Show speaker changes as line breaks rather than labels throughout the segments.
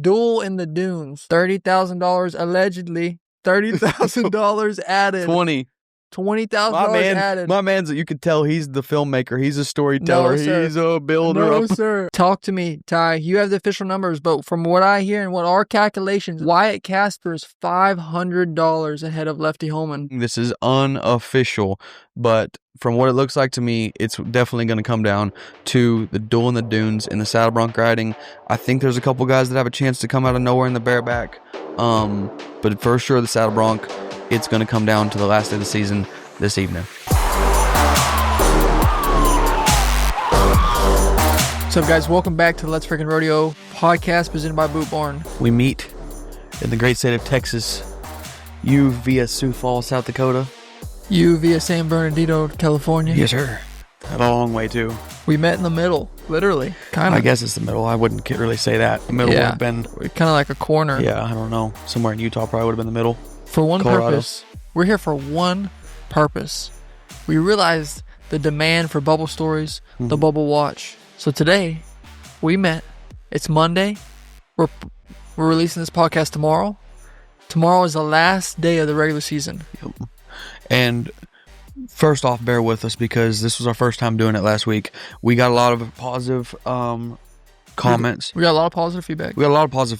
Duel in the Dunes. $30,000 allegedly. $30,000 added. $20,000 added.
My man's, you could tell he's the filmmaker. He's a storyteller.
No,
he's a builder.
No, sir. Talk to me, Ty. You have the official numbers, but from what I hear and what our calculations, Wyatt Casper's $500 ahead of Lefty Holman.
This is unofficial, but from what it looks like to me, it's definitely going to come down to the Duel in the Dunes and the saddle bronc riding. I think there's a couple guys that have a chance to come out of nowhere in the bareback, but for sure the saddle bronc, it's going to come down to the last day of the season this evening.
What's up, guys? Welcome back to the Let's Freakin Rodeo podcast presented by Boot Barn.
We meet in the great state of Texas. You via Sioux Falls, South Dakota.
You via San Bernardino, California.
Yes, sir. A long way, too.
We met in the middle, literally. Kind of.
I guess it's the middle. I wouldn't really say that. The middle would have been...
kind of like a corner.
Yeah, I don't know. Somewhere in Utah probably would have been the middle.
For one purpose. We're here for one purpose. We realized the demand for bubble stories, the bubble watch. So today, we met. It's Monday. We're releasing this podcast tomorrow. Tomorrow is the last day of the regular season.
Yep. And first off, bear with us because this was our first time doing it last week. We got a lot of positive comments.
We got a lot of positive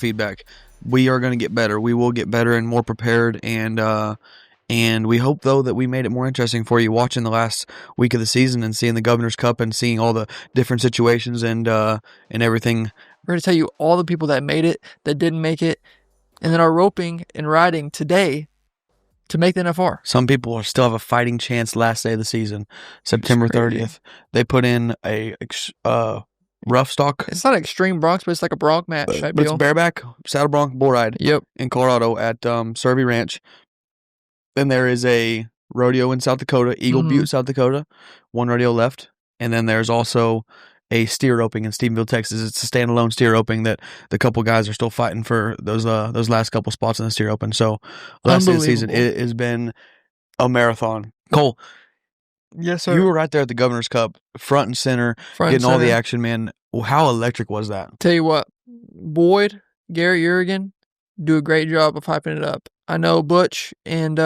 feedback. We are going to get better. We will get better and more prepared. And we hope, though, that we made it more interesting for you watching the last week of the season and seeing the Governor's Cup and seeing all the different situations and everything. We're going to tell you all the people that made it, that didn't make it, and then are roping and riding today to make the NFR.
Some people still have a fighting chance last day of the season, September 30th. They put in a rough stock.
It's not extreme broncs, but it's like a bronc match type
but
deal.
It's bareback, saddle bronc, bull ride.
Yep.
In Colorado at Survey Ranch. Then there is a rodeo in South Dakota, Eagle Butte, South Dakota. One rodeo left. And then there's also a steer roping in Stephenville, Texas. It's a standalone steer roping that the couple guys are still fighting for those last couple spots in the steer open. So last day of the season, it has been a marathon. Cole.
Yes, sir.
You were right there at the Governor's Cup, front and center, getting all the action, man. How electric was that?
Tell you what, Boyd, Garrett Urigan do a great job of hyping it up. I know Butch and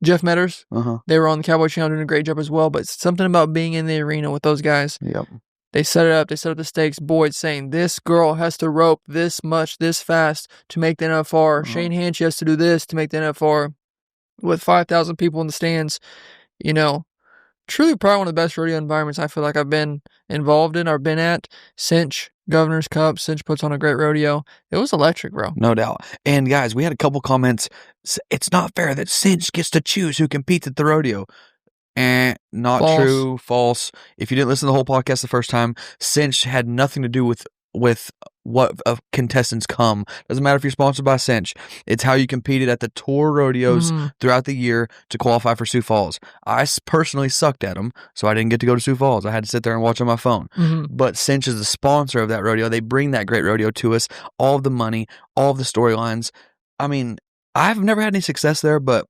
Jeff Metters, they were on the Cowboy Channel doing a great job as well, but something about being in the arena with those guys.
Yep.
They set it up. They set up the stakes. Boyd saying, this girl has to rope this much, this fast to make the NFR. Shane Hanchey has to do this to make the NFR. With 5,000 people in the stands, you know, truly probably one of the best rodeo environments I feel like I've been involved in or been at. Cinch, Governor's Cup. Cinch puts on a great rodeo. It was electric, bro.
No doubt. And guys, we had a couple comments. It's not fair that Cinch gets to choose who competes at the rodeo. Not
False.
True. False. If you didn't listen to the whole podcast the first time, Cinch had nothing to do with what contestants come. Doesn't matter if you're sponsored by Cinch. It's how you competed at the tour rodeos throughout the year to qualify for Sioux Falls. I personally sucked at them, so I didn't get to go to Sioux Falls. I had to sit there and watch on my phone. But Cinch is the sponsor of that rodeo. They bring that great rodeo to us. All of the money, all of the storylines. I mean, I've never had any success there, but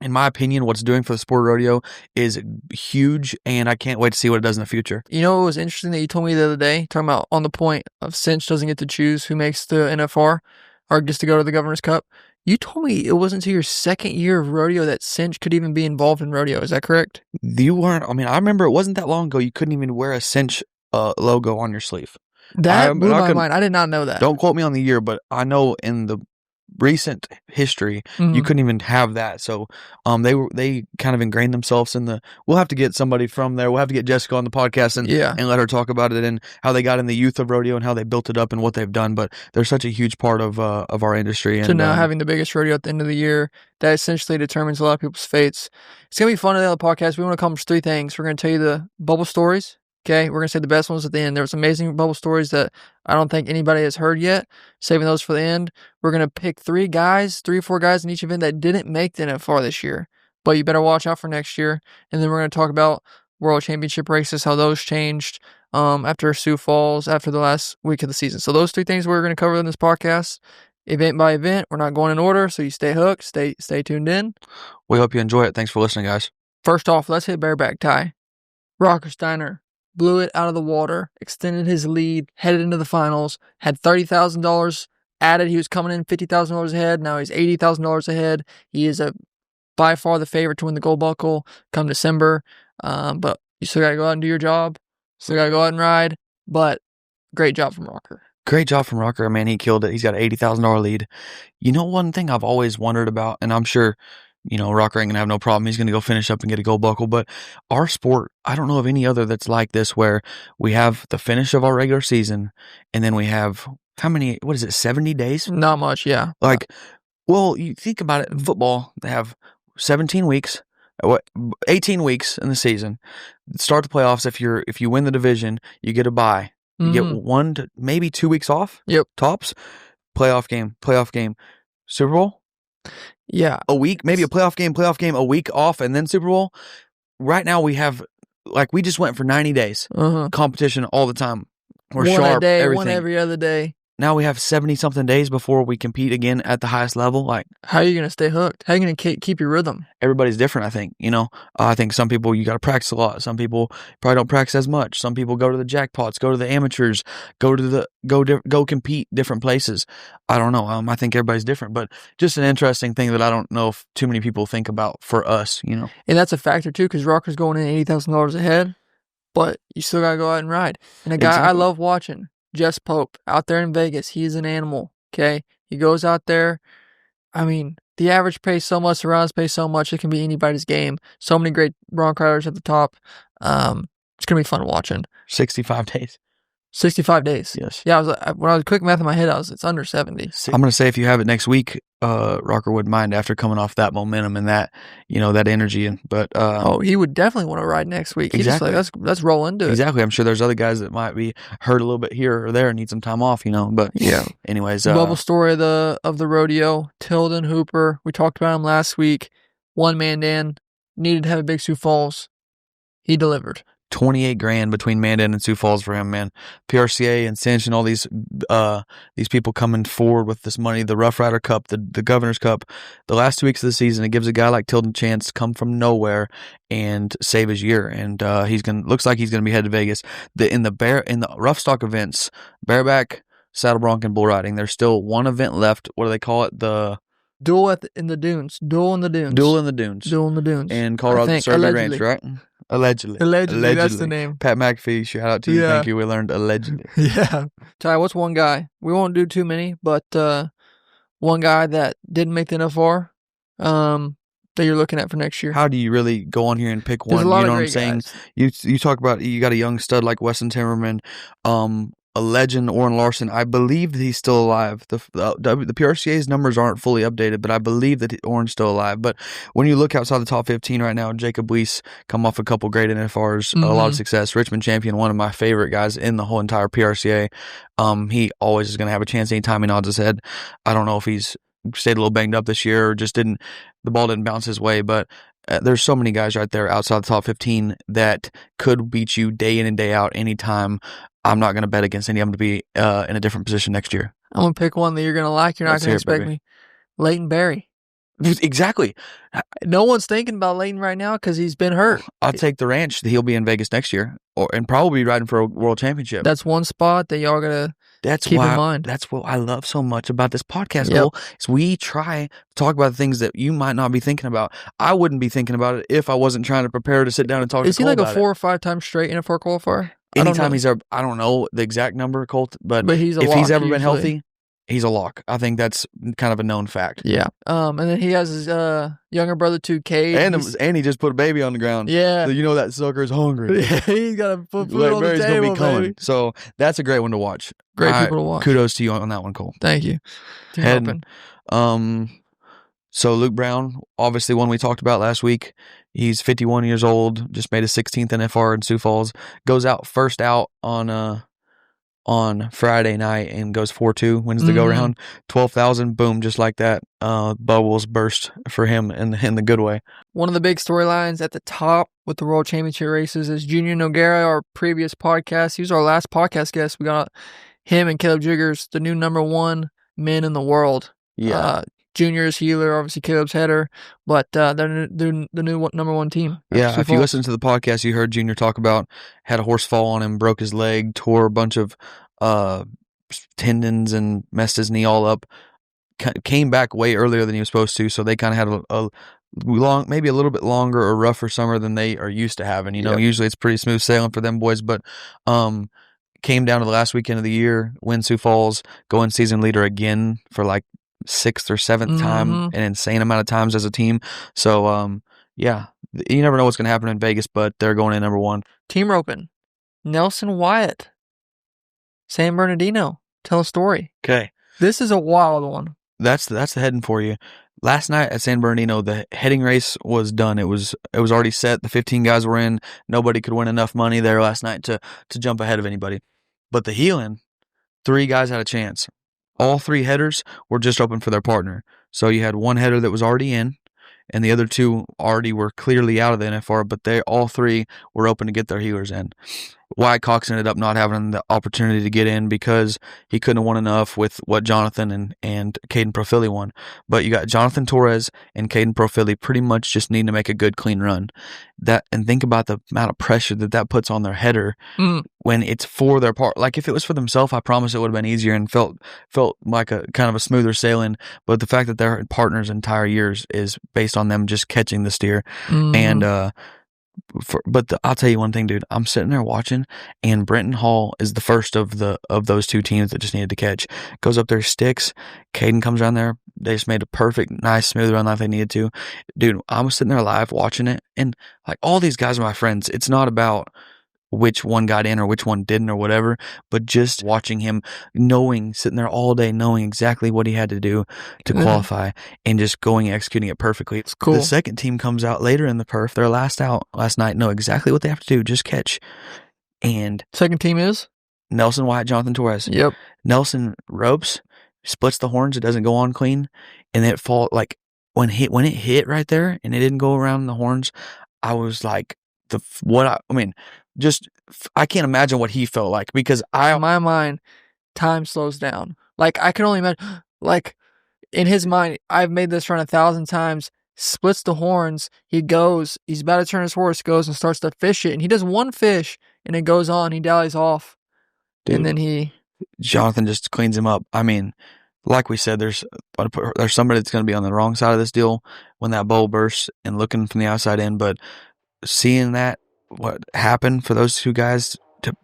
in my opinion, what it's doing for the sport of rodeo is huge, and I can't wait to see what it does in the future.
You know what was interesting that you told me the other day, talking about on the point of Cinch doesn't get to choose who makes the NFR or gets to go to the Governor's Cup? You told me it wasn't until your second year of rodeo that Cinch could even be involved in rodeo. Is that correct?
You weren't. I mean, I remember it wasn't that long ago you couldn't even wear a Cinch logo on your sleeve.
That blew my mind. I did not know that.
Don't quote me on the year, but I know in the recent history you couldn't even have that. So they kind of ingrained themselves in the. We'll have to get somebody from there. We'll have to get Jessica on the podcast and let her talk about it and how they got in the youth of rodeo and how they built it up and what they've done. But they're such a huge part of our industry. And
so now having the biggest rodeo at the end of the year, that essentially determines a lot of people's fates. It's gonna be fun today on the podcast. We want to accomplish three things. We're gonna tell you the bubble stories. Okay, we're going to say the best ones at the end. There was amazing bubble stories that I don't think anybody has heard yet. Saving those for the end. We're going to pick three or four guys in each event that didn't make the NFR this year. But you better watch out for next year. And then we're going to talk about World Championship races, how those changed after Sioux Falls, after the last week of the season. So those three things we're going to cover in this podcast. Event by event. We're not going in order, so you stay hooked. Stay tuned in.
We hope you enjoy it. Thanks for listening, guys.
First off, let's hit Bearback, Ty. Rocker Steiner. blew it out of the water, extended his lead, headed into the finals, had $30,000 added. He was coming in $50,000 ahead. Now he's $80,000 ahead. He is by far the favorite to win the gold buckle come December. But you still got to go out and do your job. Still got to go out and ride. But great job from Rocker.
Great job from Rocker. Man, he killed it. He's got an $80,000 lead. You know, one thing I've always wondered about, and I'm sure, you know, Rocker ain't going to have no problem. He's going to go finish up and get a gold buckle. But our sport, I don't know of any other that's like this, where we have the finish of our regular season, and then we have, how many, 70 days?
Not much, yeah.
Like, well, you think about it, in football, they have 17 weeks, 18 weeks in the season. Start the playoffs. If you win the division, you get a bye. You get 1 to maybe 2 weeks off.
Yep.
Tops. Playoff game. Super Bowl.
Yeah.
A week, maybe a playoff game, a week off, and then Super Bowl. Right now we have, like, we just went for 90 days. Competition all the time. We're
one
sharp.
a day,
everything.
One every other day.
Now we have 70-something days before we compete again at the highest level. Like,
how are you going to stay hooked? How are you going to keep your rhythm?
Everybody's different, I think. You know, I think some people, you got to practice a lot. Some people probably don't practice as much. Some people go to the jackpots, go to the amateurs, go compete different places. I don't know. I think everybody's different, but just an interesting thing that I don't know if too many people think about for us, you know.
And that's a factor too, because Rocker's going in $80,000 ahead, but you still got to go out and ride. And a guy I love watching, Jess Pope, out there in Vegas. He's an animal, okay? He goes out there. I mean, the average pays so much, the rounds pay so much, it can be anybody's game. So many great bronc riders at the top. It's going to be fun watching.
65 days.
65 days.
Yes.
Yeah, when I was quick math in my head, it's under 70.
I'm going to say if you have it next week, Rocker wouldn't mind after coming off that momentum and that, you know, that energy. But
he would definitely want to ride next week.
Exactly.
He's just like, let's roll into it.
Exactly. I'm sure there's other guys that might be hurt a little bit here or there and need some time off, you know. But
yeah.
Anyways,
bubble story of the rodeo. Tilden Hooper. We talked about him last week. One man Dan needed to have a big Sioux Falls. He delivered.
$28,000 between Mandan and Sioux Falls for him, man. PRCA and Cinch and all these people coming forward with this money, the Rough Rider Cup, the Governor's Cup, the last 2 weeks of the season, it gives a guy like Tilden a chance to come from nowhere and save his year. And looks like he's gonna be headed to Vegas. In the rough stock events, bareback, saddle bronc, and bull riding, there's still one event left. What do they call it? The
Duel in the Dunes.
Duel in the Dunes. And Colorado Derby Ranch, right? Allegedly,
that's the name.
Pat McAfee, shout out to you. Thank you. We learned allegedly.
Yeah. Ty, what's one guy? We won't do too many, but one guy that didn't make the NFR that you're looking at for next year.
How do you really go on here and pick one? You know what I'm saying? You talk about, you got a young stud like Weston Timmerman, a legend, Orrin Larson. I believe that he's still alive. The PRCA's numbers aren't fully updated, but I believe that Orrin's still alive. But when you look outside the top 15 right now, Jacob Weiss come off a couple great NFRs, a lot of success. Richmond champion, one of my favorite guys in the whole entire PRCA. He always is going to have a chance anytime he nods his head. I don't know if he's stayed a little banged up this year or just the ball didn't bounce his way, but there's so many guys right there outside the top 15 that could beat you day in and day out anytime. I'm not going to bet against any of them to be in a different position next year. I'm
going to pick one that you're going to like. You're not going to expect me. Leighton Berry.
Exactly.
No one's thinking about Leighton right now because he's been hurt.
I'll take the ranch that he'll be in Vegas next year and probably riding for a world championship.
That's one spot that y'all got to keep in mind.
That's what I love so much about this podcast, Cole, is we try to talk about the things that you might not be thinking about. I wouldn't be thinking about it if I wasn't trying to prepare to sit down and talk to Cole.
Is he like a 4 or 5 times straight NFR qualifier?
Anytime he's I don't know the exact number, Colt, but
if
he's ever been healthy, he's a lock. I think that's kind of a known fact.
Yeah. And then he has his younger brother too, Cade.
And he just put a baby on the ground.
Yeah.
So you know that sucker's hungry.
Yeah, he's got to put food on the table, gonna be coming. Baby.
So that's a great one to watch.
Great people to watch.
Kudos to you on that one, Cole.
Thank you.
So Luke Brown, obviously one we talked about last week. He's 51 years old, just made his 16th NFR in Sioux Falls. Goes out first out on Friday night and goes 4-2, wins the go-round. 12,000, boom, just like that. Bubbles burst for him in the good way.
One of the big storylines at the top with the World Championship races is Junior Noguera, our previous podcast. He was our last podcast guest. We got him and Caleb Jiggers, the new number 1 men in the world.
Yeah.
Junior's healer, obviously Caleb's header, but they're the new number one team.
Yeah, if you listen to the podcast, you heard Junior talk about had a horse fall on him, broke his leg, tore a bunch of tendons, and messed his knee all up. Came back way earlier than he was supposed to, so they kind of had a long, maybe a little bit longer or rougher summer than they are used to having. Usually it's pretty smooth sailing for them boys, but came down to the last weekend of the year, win Sioux Falls, go in season leader again for like 6th or 7th time, an insane amount of times as a team. So yeah, you never know what's going to happen in Vegas, but they're going in number one.
Team roping. Nelson Wyatt, San Bernardino. Tell a story.
Okay,
this is a wild one.
That's the heading for you. Last night at San Bernardino, the heading race was done. It was already set. The 15 guys were in. Nobody could win enough money there last night to jump ahead of anybody. But the heeling, 3 guys had a chance. All 3 headers were just open for their partner. So you had one header that was already in, and the other 2 already were clearly out of the NFR, but all 3 were open to get their healers in. Wyatt Cox ended up not having the opportunity to get in because he couldn't have won enough with what Jonathan and Caden Profili won. But you got Jonathan Torres and Caden Profili pretty much just needing to make a good, clean run. And think about the amount of pressure that puts on their header when it's for their part. Like if it was for themselves, I promise it would have been easier and felt like a kind of a smoother sailing. But the fact that they're partners entire years is based on them just catching the steer. And I'll tell you one thing, dude. I'm sitting there watching, and Brenton Hall is the first of those 2 teams that just needed to catch. Goes up there, sticks. Caden comes around there. They just made a perfect, nice, smooth run like they needed to. Dude, I was sitting there live watching it, and like all these guys are my friends. It's not about which one got in or which one didn't or whatever, but just watching him, sitting there all day, knowing exactly what he had to do to qualify and just going and executing it perfectly.
It's cool.
The second team comes out later in the perf. They're last out last night, know exactly what they have to do, just catch. And
second team is?
Nelson Wyatt, Jonathan Torres.
Yep.
Nelson ropes, splits the horns, it doesn't go on clean, and then it fall like when it hit right there and it didn't go around the horns, I was like, I can't imagine what he felt like because
in my mind, time slows down. Like I can only imagine, like in his mind, I've made this run 1,000 times, splits the horns, he's about to turn his horse, goes and starts to fish it, and he does one fish, and it goes on, he dallies off,
dude,
and then
Jonathan just cleans him up. I mean, like we said, there's somebody that's going to be on the wrong side of this deal when that bowl bursts and looking from the outside in, but seeing what happened for those 2 guys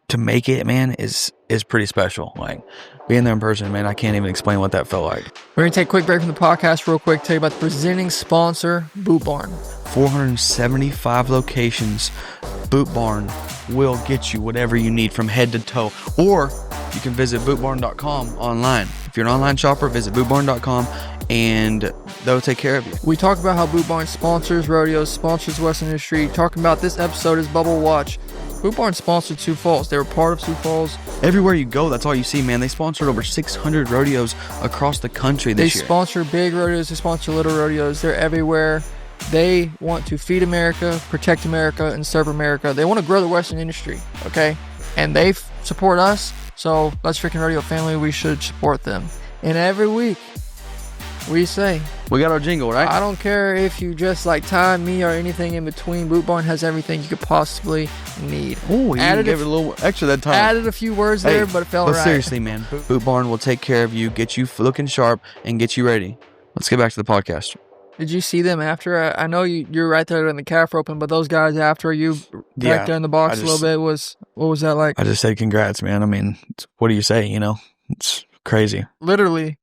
to make it, man, is pretty special. Like being there in person, man, I can't even explain what that felt like.
We're going to take a quick break from the podcast real quick, tell you about the presenting sponsor, Boot Barn.
475 locations. Boot Barn will get you whatever you need from head to toe. Or you can visit bootbarn.com online. If you're an online shopper, visit bootbarn.com and they'll take care of you.
We talk about how Boot Barn sponsors rodeos, sponsors Western industry. Talking about this episode is Bubble Watch. Boot Barn sponsored Sioux Falls. They were part of Sioux Falls.
Everywhere you go, that's all you see, man. They sponsored over 600 rodeos across the country this year.
They sponsor big rodeos. They sponsor little rodeos. They're everywhere. They want to feed America, protect America, and serve America. They want to grow the Western industry, okay? And they support us. So let's freaking rodeo family. We should support them. And every week, we say,
we got our jingle, right?
I don't care if you just like time me or anything in between. Boot Barn has everything you could possibly need.
Oh, you gave it a little extra that time.
Added a few words there, but it felt right.
But seriously, man, Boot Barn will take care of you, get you looking sharp, and get you ready. Let's get back to the podcast.
Did you see them after? I know you're right there in the calf roping, but those guys after you back there in the box a little bit, what was that like?
I just said congrats, man. I mean, what do you say? It's crazy.
Literally, a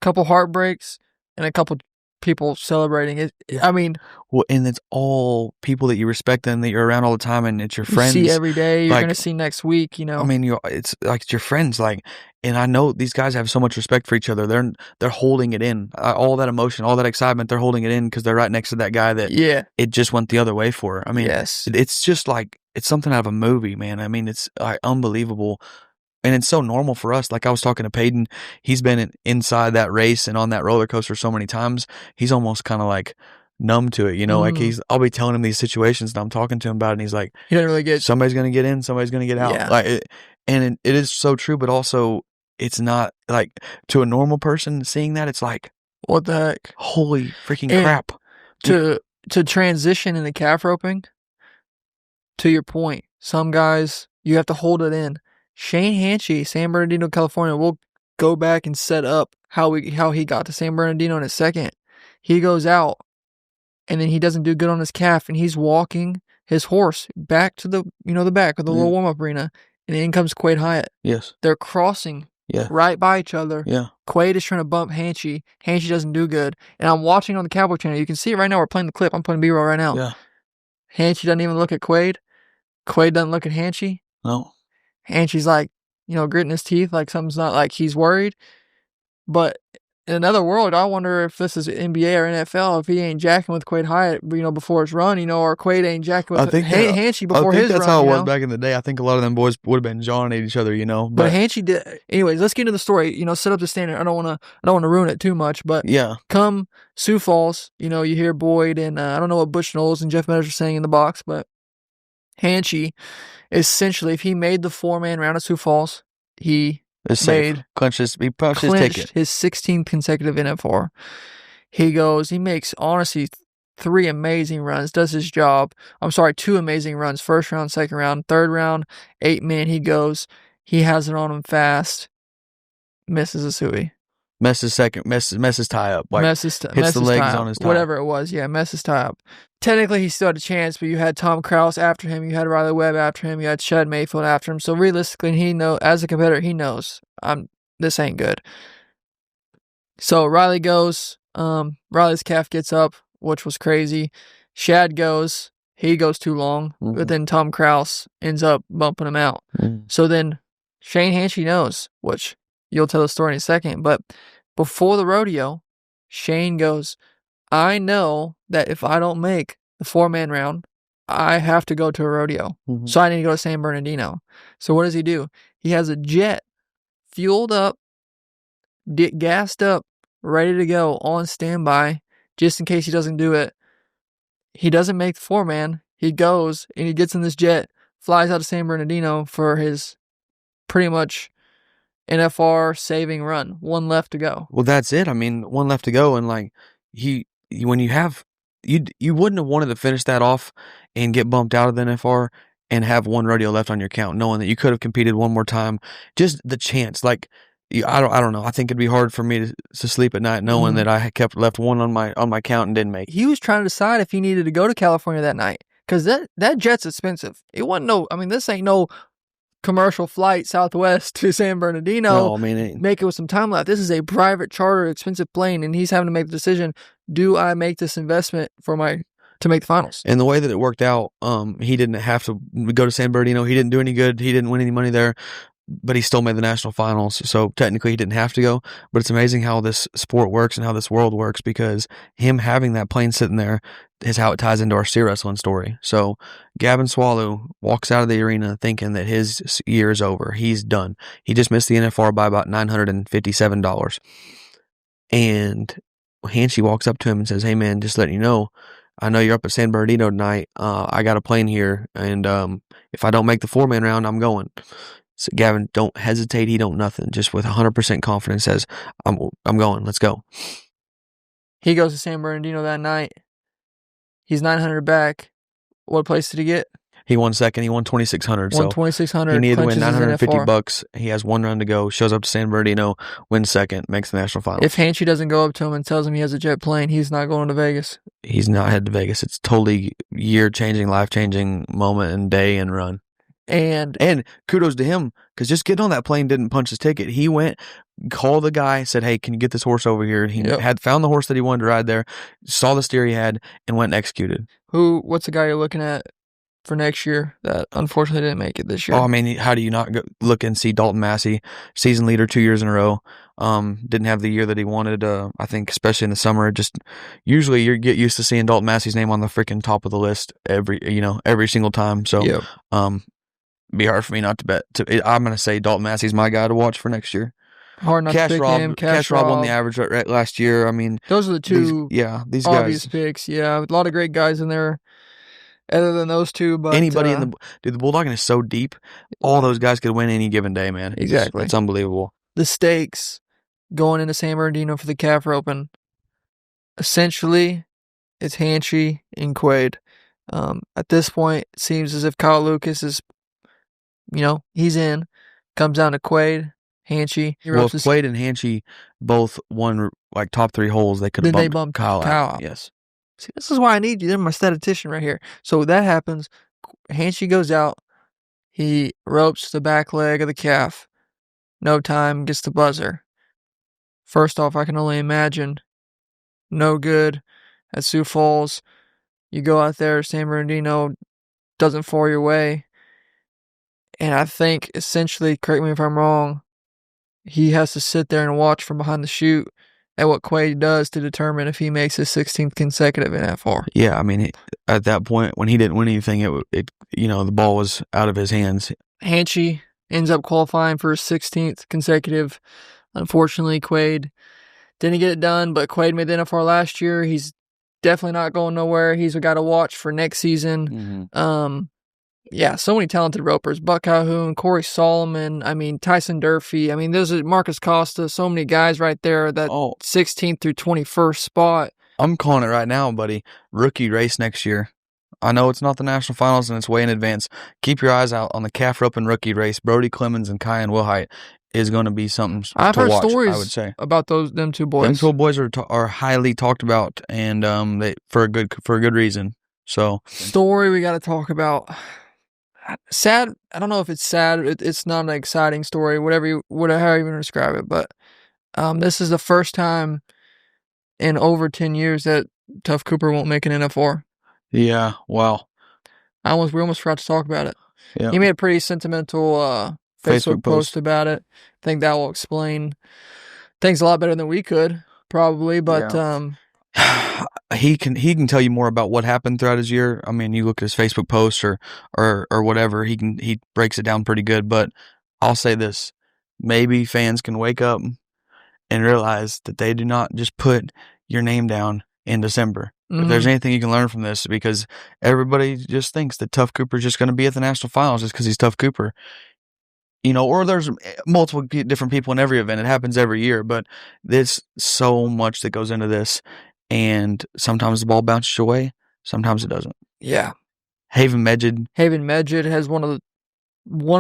couple heartbreaks and a couple people celebrating it. I mean,
well, and it's all people that you respect and that you're around all the time, and it's your friends.
You see every day. You're gonna see next week. I
mean, it's like it's your friends. And I know these guys have so much respect for each other. They're holding it in, all that emotion, all that excitement. They're holding it in because they're right next to that guy that it just went the other way for. I mean,
yes,
it's just like it's something out of a movie, man. I mean, it's unbelievable. And it's so normal for us. Like I was talking to Peyton, he's been inside that race and on that roller coaster so many times. He's almost kind of like numb to it, Like I'll be telling him these situations and I'm talking to him about it, and he's like,
he doesn't really get.
Somebody's gonna get in, somebody's gonna get out.
Yeah.
It is so true, but also it's not like to a normal person seeing that. It's like,
What the heck?
Holy freaking
And
crap.
To transition in the calf roping, to your point, some guys, you have to hold it in. Shane Hanchey, San Bernardino, California, we'll go back and set up how he got to San Bernardino in a second. He goes out, and then he doesn't do good on his calf, and he's walking his horse back to the back of the little warm-up arena, and in comes Quade Hyatt.
Yes.
They're crossing right by each other.
Yeah.
Quade is trying to bump Hanchey. Hanchey doesn't do good. And I'm watching on the Cowboy channel. You can see it right now. We're playing the clip. I'm playing B-roll right now.
Yeah.
Hanchey doesn't even look at Quade. Quade doesn't look at Hanchey.
No.
Hanchey's like, gritting his teeth like something's not, like he's worried. But in another world, I wonder if this is NBA or NFL, if he ain't jacking with Quade Hyatt, before his run, or Quade ain't jacking with Hanchey before his run.
I think that's how it was back in the day. I think a lot of them boys would have been jawing at each other,
But Hanchey did. Anyways, let's get into the story. Set up the standard. I don't want to ruin it too much, but come Sioux Falls, you hear Boyd and I don't know what Butch Knowles and Jeff Meadows are saying in the box, but Hanchey, essentially, if he made the 4-man round at Sioux Falls, he
clinched his ticket.
His 16th consecutive NFR. He makes, honestly, 3 amazing runs, does his job. I'm sorry, 2 amazing runs. First round, second round, third round, 8-man he goes. He has it on him fast. Misses a suey.
Messes tie up. Hits the legs on his tie.
Whatever it was. Yeah, messes tie up. Technically, he still had a chance, but you had Tom Krause after him. You had Riley Webb after him. You had Shad Mayfield after him. So realistically, as a competitor, he knows this ain't good. So Riley goes. Riley's calf gets up, which was crazy. Shad goes. He goes too long. But then Tom Krause ends up bumping him out. So then Shane Hanchey knows, which you'll tell the story in a second. But before the rodeo, Shane goes, I know that if I don't make the 4-man round, I have to go to a rodeo. So I need to go to San Bernardino. So what does he do? He has a jet fueled up, gassed up, ready to go, on standby, just in case he doesn't do it. He doesn't make the 4-man. He goes, and he gets in this jet, flies out of San Bernardino for his pretty much NFR saving run. 1 left to go.
Well, that's it. I mean, 1 left to go, and when you have, you wouldn't have wanted to finish that off and get bumped out of the NFR and have 1 rodeo left on your count, knowing that you could have competed one more time. Just the chance, I don't know. I think it'd be hard for me to sleep at night knowing that I had left 1 on my count and didn't make it.
He was trying to decide if he needed to go to California that night, because that jet's expensive. It wasn't this ain't no commercial flight Southwest to San Bernardino.
No, I mean,
make it with some time left. This is a private charter, expensive plane, and he's having to make the decision: do I make this investment to make the finals?
And the way that it worked out, he didn't have to go to San Bernardino. He didn't do any good. He didn't win any money there, but he still made the national finals. So technically, he didn't have to go. But it's amazing how this sport works and how this world works, because him having that plane sitting there is how it ties into our steer wrestling story. So Gavin Swallow walks out of the arena thinking that his year is over. He's done. He just missed the NFR by about $957. And Hanchey walks up to him and says, hey, man, just letting you know, I know you're up at San Bernardino tonight. I got a plane here, and if I don't make the 4-man round, I'm going. So Gavin don't hesitate. He don't nothing. Just with 100% confidence says, I'm going. Let's go.
He goes to San Bernardino that night. He's 900 back. What place did he get?
He won second. He won 2,600.
Won 2,600.
He needed to win $950. He has 1 run to go. Shows up to San Bernardino, wins second, makes the national finals.
If Hanchey doesn't go up to him and tells him he has a jet plane, he's not going to Vegas.
He's not headed to Vegas. It's totally year-changing, life-changing moment and day and run. And kudos to him, because just getting on that plane didn't punch his ticket. He went, called the guy, said, hey, can you get this horse over here? He had found the horse that he wanted to ride there, saw the steer he had, and went and executed.
What's the guy you're looking at for next year that unfortunately didn't make it this year?
Oh, I mean, how do you not look and see Dalton Massey, season leader 2 years in a row? Didn't have the year that he wanted. I think especially in the summer, just usually you get used to seeing Dalton Massey's name on the freaking top of the list every single time. So, be hard for me not to bet. I'm going to say Dalton Massey's my guy to watch for next year.
Hard not to pick him.
Cash Rob won the average right last year. I mean,
those are the two
these
obvious
guys.
picks. Yeah, a lot of great guys in there other than those two. But
anybody the Bulldogging is so deep. All those guys could win any given day, man.
Exactly.
It's unbelievable.
The stakes going into San Bernardino for the calf roping essentially, it's Hanchy and Quaid. At this point, it seems as if Kyle Lucas is, he's in. Comes down to Quaid, Hanchy.
Well, if Quaid and Hanchy both won like top 3 holes, they could have bumped Kyle out. Yes.
See, this is why I need you. They're my statistician right here. So that happens. Hanchy goes out. He ropes the back leg of the calf. No time, gets the buzzer. First off, I can only imagine. No good at Sioux Falls. You go out there, San Bernardino doesn't fall your way. And I think, essentially, correct me if I'm wrong, he has to sit there and watch from behind the chute at what Quaid does to determine if he makes his 16th consecutive NFR.
Yeah, I mean, at that point, when he didn't win anything, the ball was out of his hands.
Hanchy ends up qualifying for his 16th consecutive. Unfortunately, Quaid didn't get it done, but Quaid made the NFR last year. He's definitely not going nowhere. He's a guy to watch for next season.
Mm-hmm.
Yeah, so many talented ropers. Buck Calhoun, Corey Solomon, Tyson Durfee. Those are Marcus Costa. So many guys right there, that 16th through 21st spot.
I'm calling it right now, buddy. Rookie race next year. I know it's not the national finals and it's way in advance. Keep your eyes out on the calf rope and rookie race. Brody Clemens and Kyan Wilhite is going to be something to watch,
stories
I would say,
about them two boys.
Them two boys are highly talked about, and they for a good reason. So,
story we got to talk about. Sad. I don't know if it's sad. It's not an exciting story. However you want to describe it, but this is the first time in over 10 years that Tough Cooper won't make an NFR.
Yeah. Wow.
We almost forgot to talk about it.
Yeah.
He made a pretty sentimental Facebook post about it. I think that will explain things a lot better than we could, probably. But
he can tell you more about what happened throughout his year. You look at his Facebook posts or whatever. He breaks it down pretty good. But I'll say this: maybe fans can wake up and realize that they do not just put your name down in December. Mm-hmm. If there's anything you can learn from this, because everybody just thinks that Tough Cooper's just going to be at the national finals just because he's Tough Cooper. Or there's multiple different people in every event. It happens every year, but there's so much that goes into this, and sometimes the ball bounces away, sometimes it doesn't.
Yeah.
Haven
Medjid has one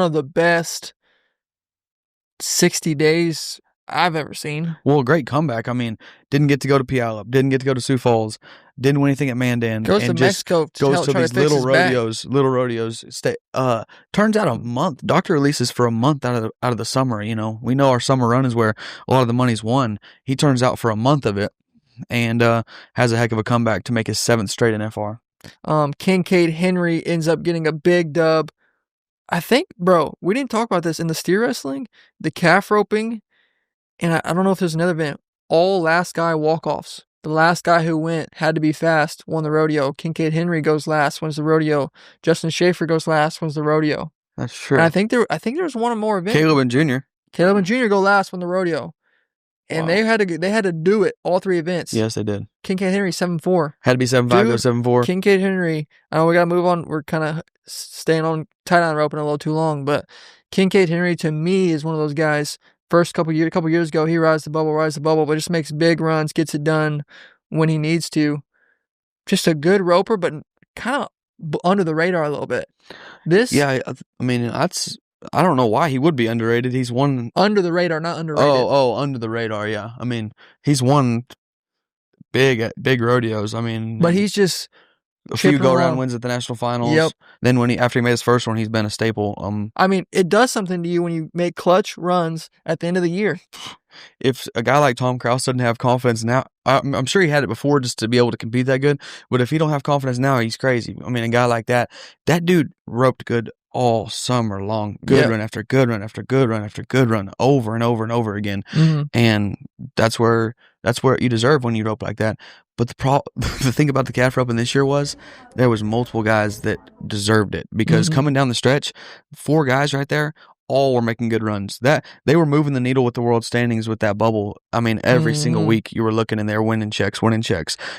of the best 60 days I've ever seen.
Well, great comeback. Didn't get to go to Puyallup, didn't get to go to Sioux Falls, didn't win anything at Mandan.
Goes to Mexico, goes to these
little rodeos. Turns out a month. Doctor releases for a month out of the summer. We know our summer run is where a lot of the money's won. He turns out for a month of it, and has a heck of a comeback to make his 7th straight NFR.
Kincaid Henry ends up getting a big dub. I think, bro, we didn't talk about this in the steer wrestling, the calf roping. And I don't know if there's another event. All last guy walk-offs. The last guy who went had to be fast, won the rodeo. Kincaid Henry goes last, wins the rodeo. Justin Schaefer goes last, wins the rodeo.
That's true.
And I think there's one more event.
Caleb and Jr.
go last, win the rodeo. And they had to do it all 3 events.
Yes, they did.
Kincaid Henry 7-4.
Had to be 7-5, go 7-4.
Kincaid Henry. I know we got to move on. We're kind of staying on tight on roping a little too long, but Kincaid Henry to me is one of those guys. First couple years ago, he rides the bubble, but just makes big runs, gets it done when he needs to. Just a good roper, but kind of under the radar a little bit.
I don't know why he would be underrated. He's won
under the radar, not underrated.
Under the radar. Yeah, he's won big rodeos.
But he's just
a few go-around wins at the national finals.
Yep.
Then after he made his first one, he's been a staple.
It does something to you when you make clutch runs at the end of the year.
If a guy like Tom Kraus doesn't have confidence now, I'm sure he had it before just to be able to compete that good. But if he don't have confidence now, he's crazy. A guy like that dude roped good all summer long. Good run after good run after good run after good run, over and over and over again.
Mm-hmm.
And that's where you deserve when you rope like that. But the thing about the calf roping this year was there was multiple guys that deserved it, because coming down the stretch, 4 guys right there all were making good runs. That they were moving the needle with the world standings with that bubble. I mean, every single week you were looking and they were winning checks.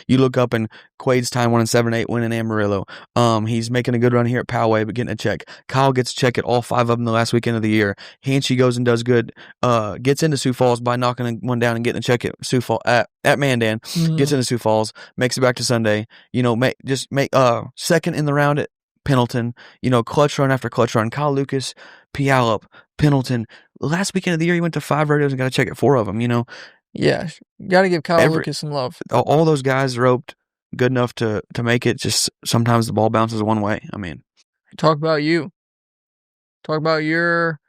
You look up and Quade's time winning 7-8, winning Amarillo. He's making a good run here at Poway, but getting a check. Kyle gets a check at all 5 of them the last weekend of the year. Hanchy goes and does good. Gets into Sioux Falls by knocking one down and getting a check at Sioux Falls at Mandan. Gets into Sioux Falls, makes it back to Sunday. You know, make second in the round at Pendleton. You know, clutch run after clutch run. Kyle Lucas, Puyallup, Pendleton. Last weekend of the year, he went to 5 rodeos and got a check at 4 of them. You know,
yeah, got to give Kyle Lucas some love.
All those guys roped good enough to make it. Just sometimes the ball bounces one way. I mean,
talk about you. Talk about your.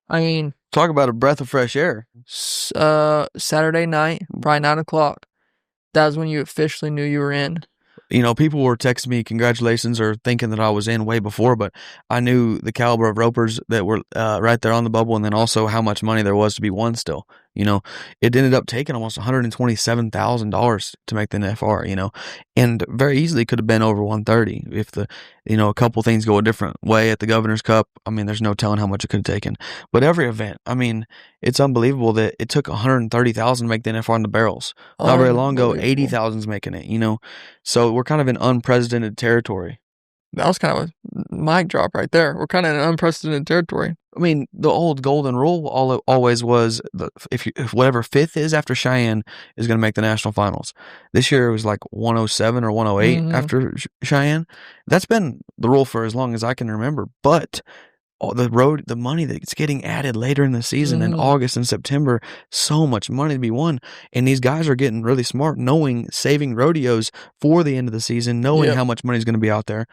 I mean,
talk about a breath of fresh air.
Saturday night, probably 9 o'clock. That was when you officially knew you were in.
You know, people were texting me congratulations or thinking that I was in way before, but I knew the caliber of ropers that were right there on the bubble, and then also how much money there was to be won still. You know, it ended up taking almost $127,000 to make the NFR, you know, and very easily could have been over 130 if a couple things go a different way at the Governor's Cup. I mean, there's no telling how much it could have taken. But every event, I mean, it's unbelievable that it took 130,000 to make the NFR in the barrels. Not very long ago, 80,000's making it, you know. So we're kind of in unprecedented territory.
That was kind of a mic drop right there. We're kind of in unprecedented territory.
I mean, the old golden rule always was if whatever 5th is after Cheyenne is going to make the national finals. This year it was like 107 or 108 after Cheyenne. That's been the rule for as long as I can remember. But the money that's getting added later in the season in August and September, so much money to be won. And these guys are getting really smart, saving rodeos for the end of the season, knowing how much money is going to be out there.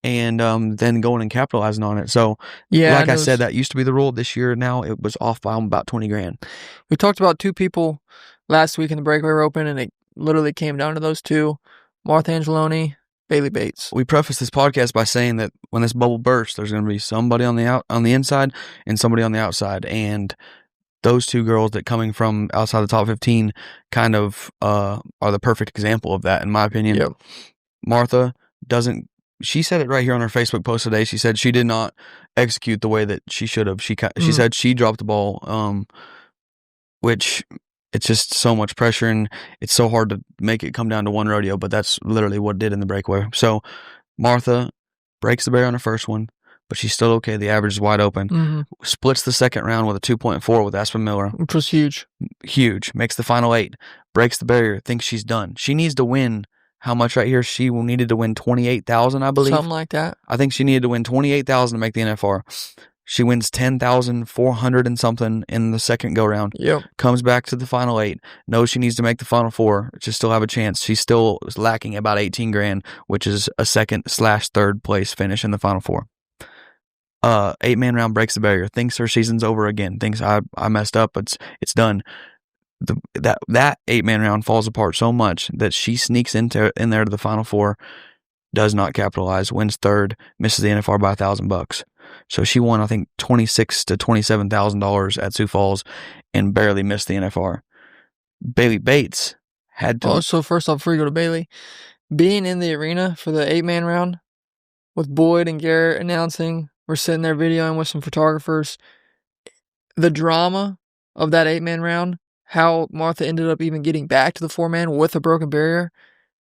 And then going and capitalizing on it. So, like I said, that used to be the rule. This year, now it was off by about $20,000.
We talked about 2 people last week in the Breakaway Open, and it literally came down to those 2: Martha Angeloni, Bailey Bates.
We preface this podcast by saying that when this bubble bursts, there's going to be somebody on the inside and somebody on the outside, and those 2 girls that coming from outside the top 15 kind of are the perfect example of that, in my opinion.
Yep.
Martha doesn't. She said it right here on her Facebook post today. She said she did not execute the way that she should have. She said she dropped the ball, which it's just so much pressure and it's so hard to make it come down to one rodeo, but that's literally what it did in the breakaway. So Martha breaks the barrier on her first one, but she's still okay. The average is wide open. Splits the second round with a 2.4 with Aspen Miller.
Which was huge.
Huge. Makes the final 8. Breaks the barrier. Thinks she's done. She needs to win. How much right here? She needed to win 28,000, I believe.
Something like that.
I think she needed to win 28,000 to make the NFR. She wins 10,400 and something in the second go round.
Yep.
Comes back to the final 8. Knows she needs to make the final 4 to still have a chance. She's still lacking about 18 grand, which is a second/third place finish in the final 4. 8-man round, breaks the barrier. Thinks her season's over again. Thinks I messed up. It's done. That 8-man round falls apart so much that she sneaks in there to the final 4, does not capitalize, wins 3rd, misses the NFR by $1,000. So she won, I think, $26,000 to $27,000 at Sioux Falls and barely missed the NFR. Bailey Bates had to.
Oh, so first off, before you go to Bailey, being in the arena for the 8-man round with Boyd and Garrett announcing, we're sitting there videoing with some photographers. The drama of that 8-man round. How Martha ended up even getting back to the 4-man with a broken barrier.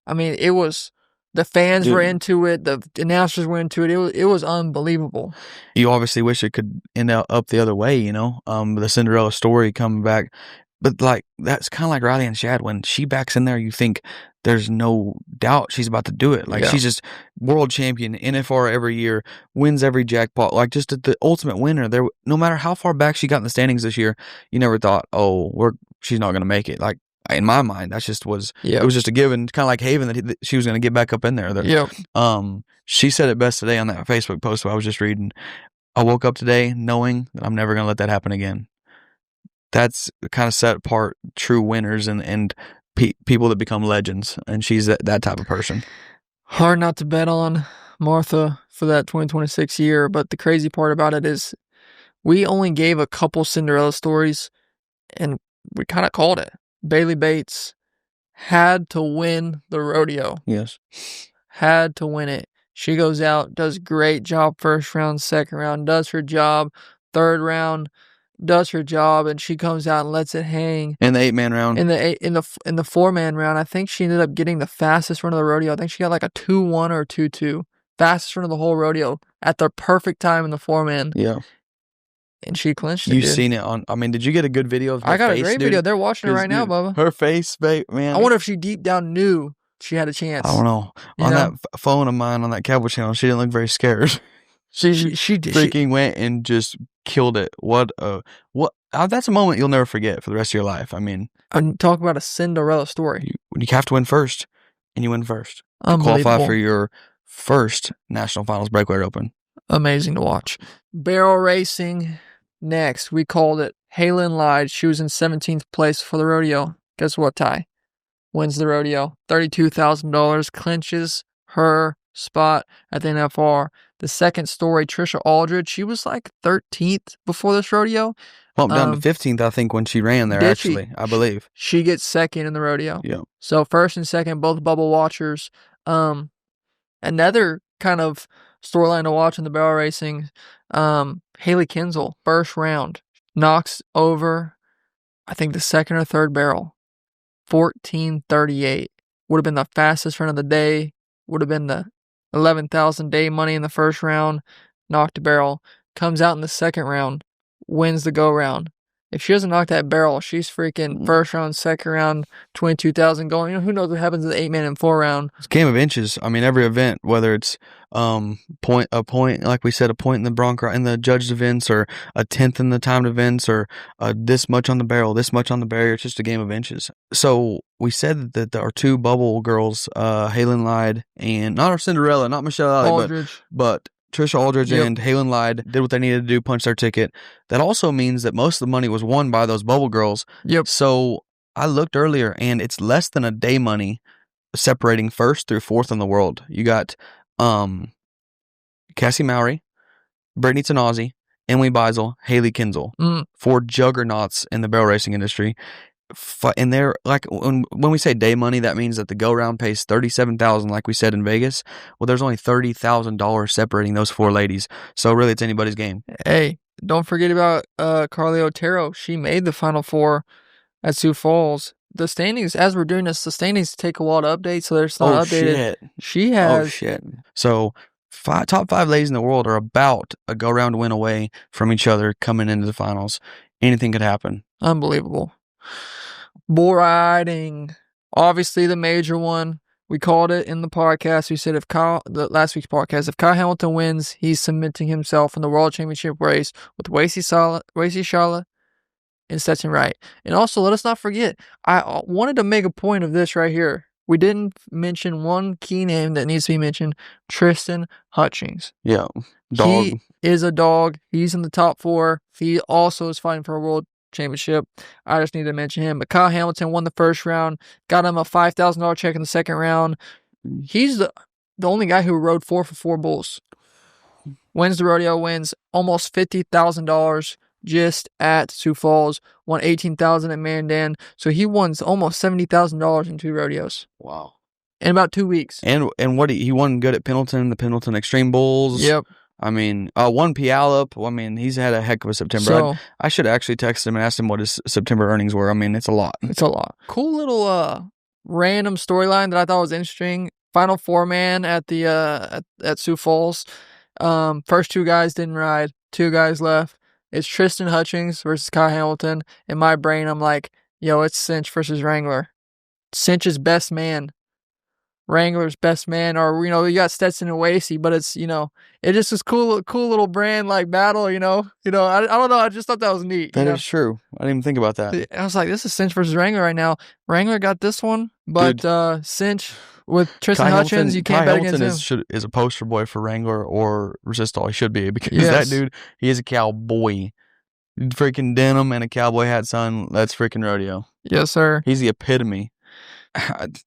I mean, it was, the fans were into it, the announcers were into it. It was unbelievable.
You obviously wish it could end up the other way, you know, the Cinderella story coming back. But like, that's kind of like Riley and Shad. When she backs in there, you think there's no doubt she's about to do it. Like, she's just world champion, NFR every year, wins every jackpot. Like, just the ultimate winner. There, no matter how far back she got in the standings this year, you never thought, she's not going to make it. Like, in my mind, that just was, it was just a given. Kind of like Haven that she was going to get back up in there. She said it best today on that Facebook post I was just reading. I woke up today knowing that I'm never going to let that happen again. That's kind of set apart true winners and people that become legends, and she's that type of person.
Hard not to bet on Martha for that 2026 year, but the crazy part about it is we only gave a couple Cinderella stories, and we kind of called it. Bailey Bates had to win the rodeo.
Yes.
Had to win it. She goes out, does great job first round, second round, does her job, third round, does her job, and she comes out and lets it hang.
In the 8-man round.
In the 4-man round, I think she ended up getting the fastest run of the rodeo. I think she got like a 2-1 or 2-2. Fastest run of the whole rodeo at the perfect time in the 4-man.
Yeah.
And she clinched it.
You've seen it on. I mean, did you get a good video of her face?
I got a great video. They're watching it right now, Bubba.
Her face, man.
I wonder if she deep down knew she had a chance.
I don't know. On that phone of mine on that Cowboy channel, she didn't look very scared. She freaking went and just killed it. What? That's a moment you'll never forget for the rest of your life. I mean,
talk about a Cinderella story.
You have to win first, and you win first to qualify for your first national finals Breakaway Open.
Amazing to watch. Barrel racing. Next, we called it Halen lied. She was in 17th place for the rodeo. Guess what, Ty? Wins the rodeo. $32,000, clinches her spot at the NFR. The second story, Trisha Aldridge, she was like 13th before this rodeo.
Bumped down to 15th, I think, when she ran there, actually, I believe.
She gets second in the rodeo.
Yeah.
So first and second, both bubble watchers. Another kind of storyline to watch in the barrel racing, Haley Kinsel, first round, knocks over, I think, the second or third barrel. 14:38. Would have been the fastest run of the day. Would have been the 11,000 day money in the first round. Knocked a barrel. Comes out in the second round. Wins the go round. If she doesn't knock that barrel, she's freaking first round, second round, 22,000 going. Who knows what happens in the 8-man and 4 round?
It's a game of inches. I mean, every event, whether it's a point, like we said, a point in the bronc in the judged events, or a 10th in the timed events, or this much on the barrel, this much on the barrier. It's just a game of inches. So we said that our two bubble girls, Halen lied, and not our Cinderella, not Michelle Alley, but Trisha Aldridge and Halen lied, did what they needed to do, punched their ticket. That also means that most of the money was won by those bubble girls.
Yep.
So I looked earlier, and it's less than a day money separating first through fourth in the world. You got Cassie Mowry, Brittany Tanazi, Emily Beisel, Haley Kinsel. 4 juggernauts in the barrel racing industry. And they're like, when we say day money, that means that the go round pays $37,000, like we said in Vegas. Well, there's only $30,000 separating those 4 ladies, so really it's anybody's game.
Hey, don't forget about Carly Otero. She made the Final 4 at Sioux Falls. The standings, as we're doing this, the standings take a while to update, so they're not updated.
Shit.
She has.
Oh shit! So top 5 ladies in the world are about a go round win away from each other coming into the finals. Anything could happen.
Unbelievable. Bull riding, obviously the major one. We called it in the podcast. We said last week's podcast, if Kyle Hamilton wins, he's cementing himself in the World Championship race with Wacy Shala and Stetson Wright. And also, let us not forget, I wanted to make a point of this right here. We didn't mention one key name that needs to be mentioned, Tristan Hutchings.
Yeah, dog.
He is a dog. He's in the top 4. He also is fighting for a world championship. I just need to mention him. But Kyle Hamilton won the first round, got him a $5,000 check in the second round. He's the only guy who rode 4 for 4 bulls. Wins the rodeo, wins almost $50,000 just at Sioux Falls, won $18,000 at Mandan. So he won almost $70,000 in 2 rodeos.
Wow.
In about 2 weeks.
And what he won good at Pendleton, the Pendleton Extreme Bulls.
Yep.
I mean, won Puyallup. I mean, he's had a heck of a September.
So,
I should have actually texted him and asked him what his September earnings were. I mean, it's a lot.
It's a lot. Cool little random storyline that I thought was interesting. Final 4-man at the at Sioux Falls. First 2 guys didn't ride. 2 guys left. It's Tristan Hutchings versus Kyle Hamilton. In my brain, I'm like, yo, it's Cinch versus Wrangler. Cinch's best man. Wrangler's best man, or you got Stetson and Wacy, but it's it just is cool little brand like battle, I don't know, I just thought that was neat.
That is true. I didn't even think about that.
I was like, this is Cinch versus Wrangler right now. Wrangler got this one, but Cinch with Tristan Hutchins, you can't bet against him.
Is a poster boy for Wrangler or Resistol. He should be, because that dude, he is a cowboy. Freaking denim and a cowboy hat, son. That's freaking rodeo.
Yes, sir.
He's the epitome.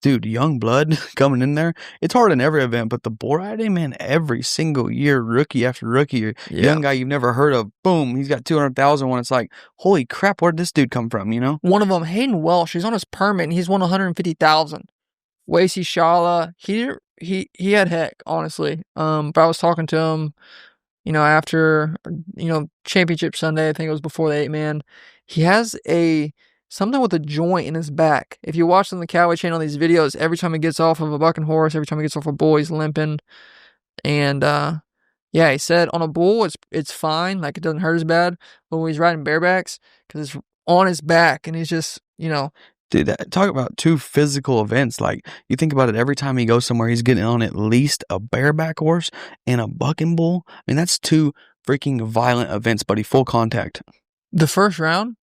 Dude, young blood coming in there. It's hard in every event, but the bull riding, man, every single year, rookie after rookie, young guy you've never heard of, boom, he's got 200,000. When it's like, holy crap, where'd this dude come from?
One of them, Hayden Welsh, he's on his permit and he's won 150,000. Wacy Shala, he had heck, honestly. But I was talking to him after, Championship Sunday, I think it was before the 8-man, he has something with a joint in his back. If you watch on the Cowboy Channel these videos, every time he gets off of a bucking horse, every time he gets off a bull, he's limping. And, he said on a bull, it's fine. Like, it doesn't hurt as bad. But when he's riding barebacks, because it's on his back, and he's just,
Dude, talk about two physical events. Like, you think about it, every time he goes somewhere, he's getting on at least a bareback horse and a bucking bull. I mean, that's two freaking violent events, buddy. Full contact.
The first round,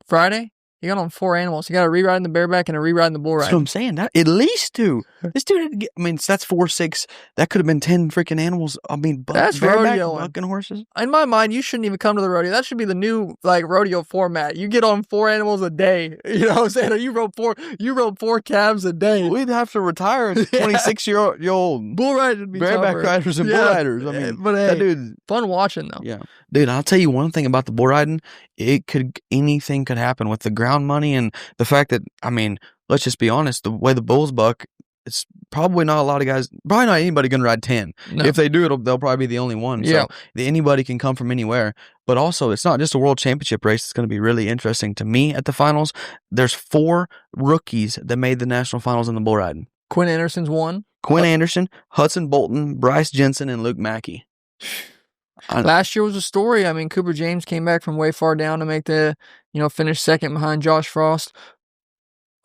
Friday, he got on 4 animals. He got a re-ride in the bareback and a re-ride in the bull ride.
That's what I'm saying. At least 2. This dude had to get, so that's 4, 6. That could have been 10 freaking animals. I mean,
that's rodeo.
Bucking horses.
In my mind, you shouldn't even come to the rodeo. That should be the new, rodeo format. You get on 4 animals a day. You know what I'm saying? You rode 4 calves a day.
We'd have to retire 26-year-old
bull riders would be
bareback riders and bull riders. I mean,
but hey,
that dude's
fun watching though.
Yeah. Dude, I'll tell you one thing about the bull riding. Anything could happen with the ground money and the fact that, let's just be honest, the way the bulls buck, it's probably not a lot of guys, probably not anybody going to ride 10. No. If they do, they'll probably be the only one.
Yeah.
So anybody can come from anywhere. But also, it's not just a world championship race. It's going to be really interesting to me at the finals. There's 4 rookies that made the national finals in the bull riding.
Quinn Anderson's one.
Quinn Anderson, Hudson Bolton, Bryce Jensen, and Luke Mackey.
Last year was a story. Cooper James came back from way far down to make the, finish second behind Josh Frost.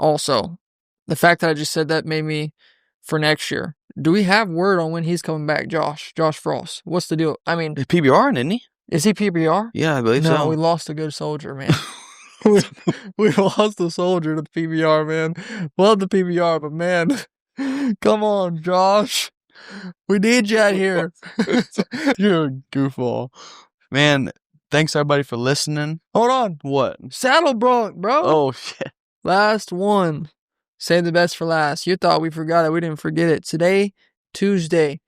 Also, the fact that I just said that made me for next year. Do we have word on when he's coming back, Josh Frost? What's the deal?
He's PBR, isn't he?
Is he PBR?
Yeah, I believe so.
No, we lost a good soldier, man. we lost a soldier to the PBR, man. Love the PBR, but man, come on, Josh. We need you out here.
You're a goofball. Man, thanks everybody for listening.
Hold on.
What?
Saddle bronc, bro.
Oh, shit.
Last one. Save the best for last. You thought we forgot it. We didn't forget it. Today, Tuesday,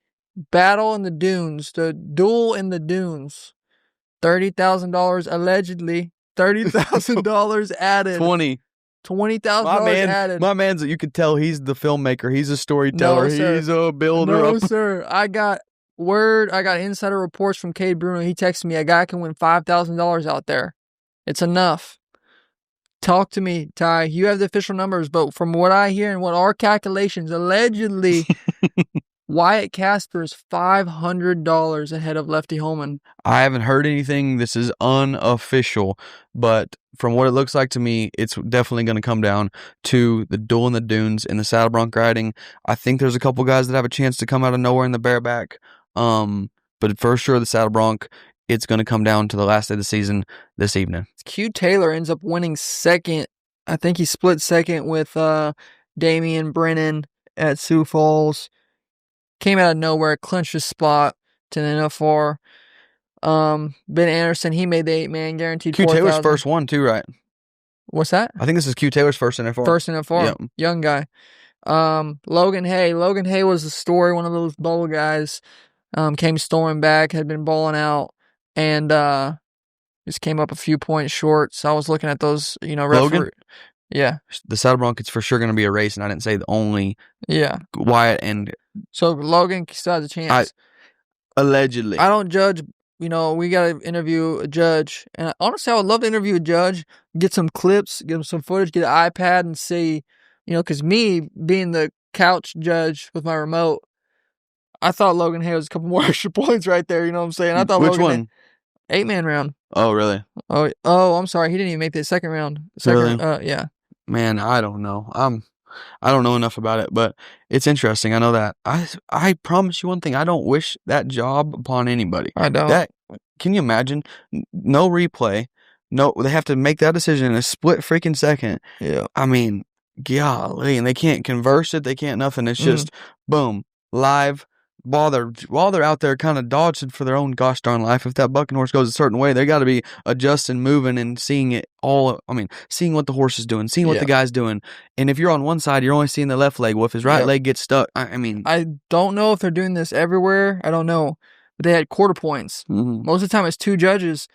Battle in the Dunes. The Duel in the Dunes. $30,000 allegedly. $30,000 added. $20,000 added.
My man's, you could tell he's the filmmaker. He's a storyteller.
No,
he's a builder.
No, sir. I got insider reports from Cade Bruno. He texted me, a guy can win $5,000 out there. It's enough. Talk to me, Ty. You have the official numbers, but from what I hear and what our calculations, allegedly, Wyatt Casper's $500 ahead of Lefty Holman.
I haven't heard anything. This is unofficial, but from what it looks like to me, it's definitely going to come down to the Duel in the Dunes and the saddle bronc riding. I think there's a couple guys that have a chance to come out of nowhere in the bareback, but for sure the saddle bronc, it's going to come down to the last day of the season this evening.
Q Taylor ends up winning second. I think he split second with Damian Brennan at Sioux Falls. Came out of nowhere, clinched his spot to the NFR. Ben Anderson, he made the 8-man, guaranteed
Q
4,000.
Taylor's first one too, right?
What's that?
I think this is Q Taylor's first NFR.
First NFR,
yep.
Young guy. Logan Hay. Logan Hay was the story, one of those bowl guys. Came storming back, had been balling out, and just came up a few points short. So I was looking at those,
Logan?
Yeah.
The saddle bronc, it's for sure going to be a race, and I didn't say the only.
Yeah.
Wyatt and.
So Logan still has a chance.
Allegedly.
I don't judge. We got to interview a judge. And honestly, I would love to interview a judge, get some clips, get him some footage, get an iPad and see, because me being the couch judge with my remote, I thought Logan Hay was a couple more extra points right there. You know what I'm saying? I thought
Which one?
8-man round.
Oh, really?
Oh, I'm sorry. He didn't even make the second round.
Really?
Yeah.
Man, I don't know. I don't know enough about it, but it's interesting. I know that. I promise you one thing. I don't wish that job upon anybody.
I don't.
Can you imagine? No replay. No, they have to make that decision in a split freaking second.
Yeah.
Golly, and they can't converse it. They can't nothing. It's just boom, live. While they're out there kind of dodging for their own gosh darn life, if that bucking horse goes a certain way, they got to be adjusting, moving, and seeing it all. Seeing what the horse is doing, seeing what the guy's doing. And if you're on one side, you're only seeing the left leg. Well, if his right leg gets stuck,
I don't know if they're doing this everywhere. I don't know. But they had quarter points.
Mm-hmm.
Most of the time, it's 2 judges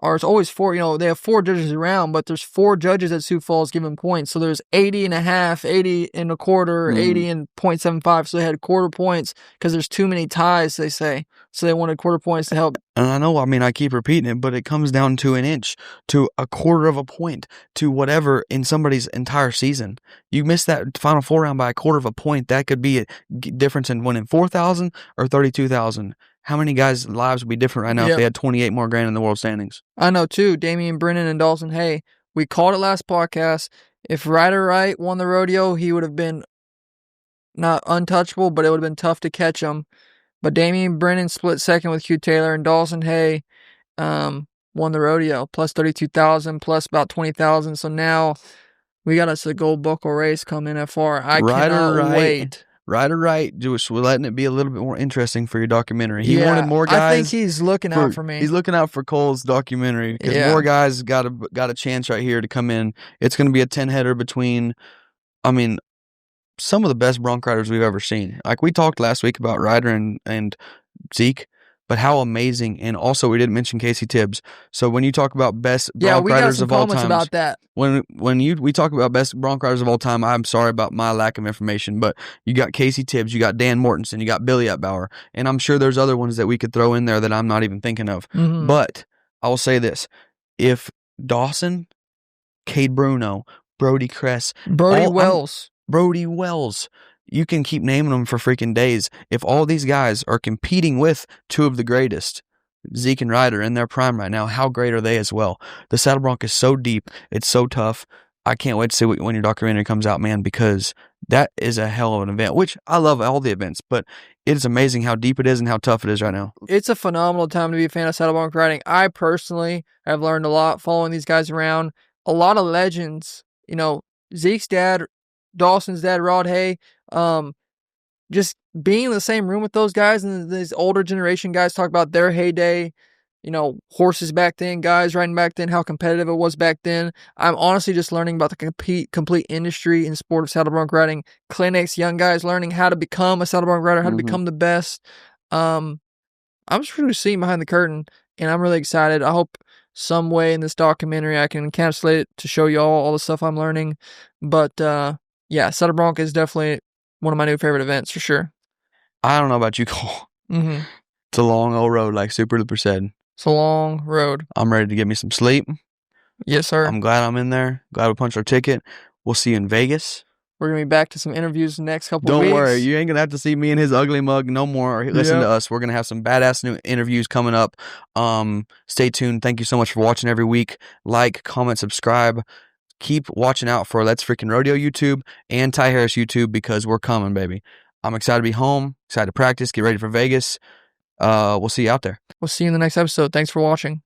or it's always 4, they have 4 judges around, but there's 4 judges at Sioux Falls giving points. So there's 80 and a half, 80 and a quarter, 80 and 0.75. So they had quarter points because there's too many ties, they say. So they wanted quarter points to help.
And I know, I keep repeating it, but it comes down to an inch, to a quarter of a point, to whatever in somebody's entire season. You miss that Final Four round by a quarter of a point. That could be a difference in winning 4,000 or 32,000. How many guys' lives would be different right now if they had 28 more grand in the world standings?
I know, too. Damian Brennan and Dawson Hay. We called it last podcast. If Ryder Wright won the rodeo, he would have been not untouchable, but it would have been tough to catch him. But Damian Brennan split second with Q Taylor, and Dawson Hay won the rodeo, plus 32,000, plus about 20,000. So now we got us a gold buckle race coming at far. I cannot wait.
Ryder Wright, just letting it be a little bit more interesting for your documentary. He wanted more guys.
I think he's looking out for me.
He's looking out for Cole's documentary because more guys got a chance right here to come in. It's going to be a 10-header between, some of the best bronc riders we've ever seen. Like we talked last week about Ryder and Zeke, but how amazing. And also we didn't mention Casey Tibbs. So when you talk about best bronc riders of all time,
about that.
When we talk about best bronc riders of all time, I'm sorry about my lack of information, but you got Casey Tibbs, you got Dan Mortensen, you got Billy Atbauer, and I'm sure there's other ones that we could throw in there that I'm not even thinking of.
Mm-hmm.
But I will say this: if Dawson, Cade Bruno, Brody Kress, Brody Wells, you can keep naming them for freaking days. If all these guys are competing with 2 of the greatest, Zeke and Ryder, in their prime right now, how great are they as well? The saddle bronc is so deep. It's so tough. I can't wait to see when your documentary comes out, man, because that is a hell of an event, which I love all the events, but it is amazing how deep it is and how tough it is right now.
It's a phenomenal time to be a fan of saddle bronc riding. I personally have learned a lot following these guys around. A lot of legends, Zeke's dad, Dawson's dad, Rod Hay, just being in the same room with those guys and these older generation guys talk about their heyday, horses back then, guys riding back then, how competitive it was back then. I'm honestly just learning about the complete industry in sport of saddle bronc riding. Clinics, young guys learning how to become a saddle bronc rider, how to become the best. I'm just really seeing behind the curtain, and I'm really excited. I hope some way in this documentary I can encapsulate it to show you all the stuff I'm learning. But saddle bronc is definitely one of my new favorite events for sure.
I don't know about you, Cole.
Mm-hmm.
It's a long old road, like Super Duper said.
It's a long road.
I'm ready to get me some sleep.
Yes, sir.
I'm glad I'm in there. Glad we punched our ticket. We'll see you in Vegas.
We're going to be back to some interviews the next couple
of weeks.
Don't
worry. You ain't going to have to see me and his ugly mug no more. Listen to us. We're going to have some badass new interviews coming up. Stay tuned. Thank you so much for watching every week. Like, comment, subscribe. Keep watching out for Let's Freakin Rodeo YouTube and Ty Harris YouTube because we're coming, baby. I'm excited to be home, excited to practice, get ready for Vegas. We'll see you out there.
We'll see you in the next episode. Thanks for watching.